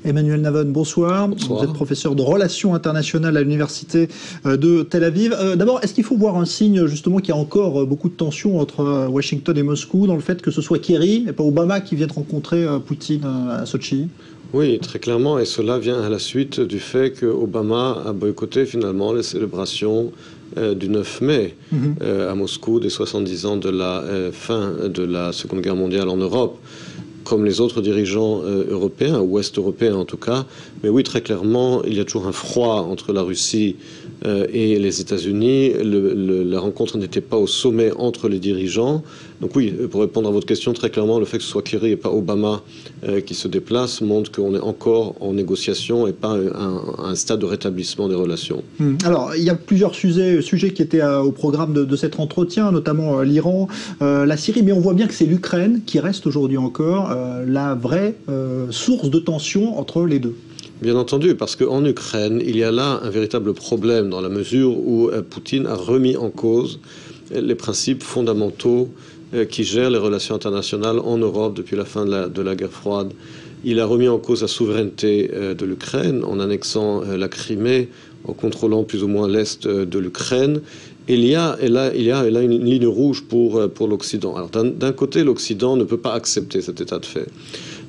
Emmanuel Navon, bonsoir. Bonsoir. Vous êtes professeur de relations internationales à l'université de Tel Aviv. D'abord, est-ce qu'il faut voir un signe justement qu'il y a encore beaucoup de tensions entre Washington et Moscou dans le fait que ce soit Kerry et pas Obama qui viennent rencontrer Poutine à Sotchi? Oui, très clairement, et cela vient à la suite du fait que Obama a boycotté finalement les célébrations du 9 mai à Moscou, des 70 ans de la fin de la Seconde Guerre mondiale en Europe, comme les autres dirigeants européens, ouest européens en tout cas. Mais oui, très clairement, il y a toujours un froid entre la Russie et les États-Unis. La rencontre n'était pas au sommet entre les dirigeants. Donc oui, pour répondre à votre question, très clairement, le fait que ce soit Kerry et pas Obama qui se déplace montre qu'on est encore en négociation et pas à un stade de rétablissement des relations. Alors, il y a plusieurs sujets qui étaient au programme de cet entretien, notamment l'Iran, la Syrie, mais on voit bien que c'est l'Ukraine qui reste aujourd'hui encore la vraie source de tension entre les deux. Bien entendu, parce qu'en Ukraine, il y a là un véritable problème dans la mesure où Poutine a remis en cause les principes fondamentaux qui gèrent les relations internationales en Europe depuis la fin de la guerre froide. Il a remis en cause la souveraineté de l'Ukraine en annexant la Crimée, en contrôlant plus ou moins l'est de l'Ukraine. Il y a là une ligne rouge pour l'Occident. Alors d'un côté, l'Occident ne peut pas accepter cet état de fait.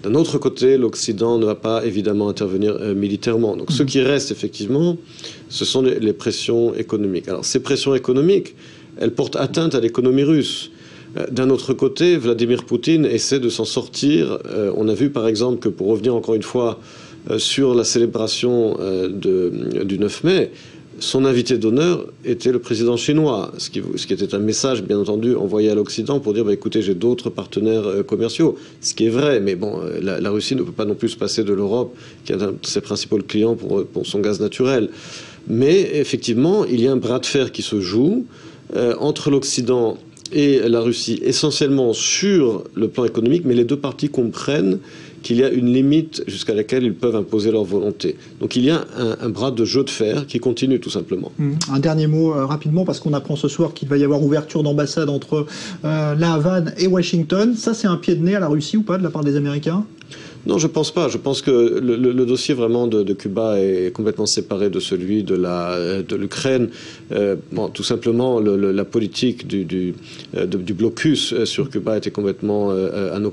D'un autre côté, l'Occident ne va pas évidemment intervenir militairement. Donc ce qui reste effectivement, ce sont les pressions économiques. Alors ces pressions économiques, elles portent atteinte à l'économie russe. D'un autre côté, Vladimir Poutine essaie de s'en sortir. On a vu par exemple que, pour revenir encore une fois sur la célébration du 9 mai, son invité d'honneur était le président chinois, ce qui était un message, bien entendu, envoyé à l'Occident pour dire écoutez, j'ai d'autres partenaires commerciaux. Ce qui est vrai, mais bon, la Russie ne peut pas non plus se passer de l'Europe, qui est un de ses principaux clients pour son gaz naturel. Mais effectivement, il y a un bras de fer qui se joue entre l'Occident et la Russie, essentiellement sur le plan économique, mais les deux parties comprennent qu'il y a une limite jusqu'à laquelle ils peuvent imposer leur volonté. Donc il y a un bras de jeu de fer qui continue tout simplement. Un dernier mot rapidement, parce qu'on apprend ce soir qu'il va y avoir ouverture d'ambassade entre La Havane et Washington. Ça, c'est un pied de nez à la Russie ou pas de la part des Américains ? Non, je pense pas. Je pense que le dossier vraiment de Cuba est complètement séparé de celui de l'Ukraine. Bon, tout simplement, la politique du blocus sur Cuba était complètement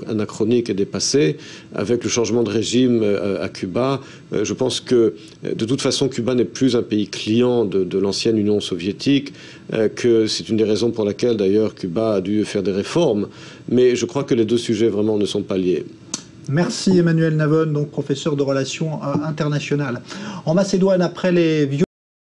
anachronique et dépassée. Avec le changement de régime à Cuba, je pense que de toute façon, Cuba n'est plus un pays client de l'ancienne Union soviétique, que c'est une des raisons pour laquelle d'ailleurs Cuba a dû faire des réformes. Mais je crois que les deux sujets vraiment ne sont pas liés. Merci Emmanuel Navon, donc professeur de relations internationales. En Macédoine, après les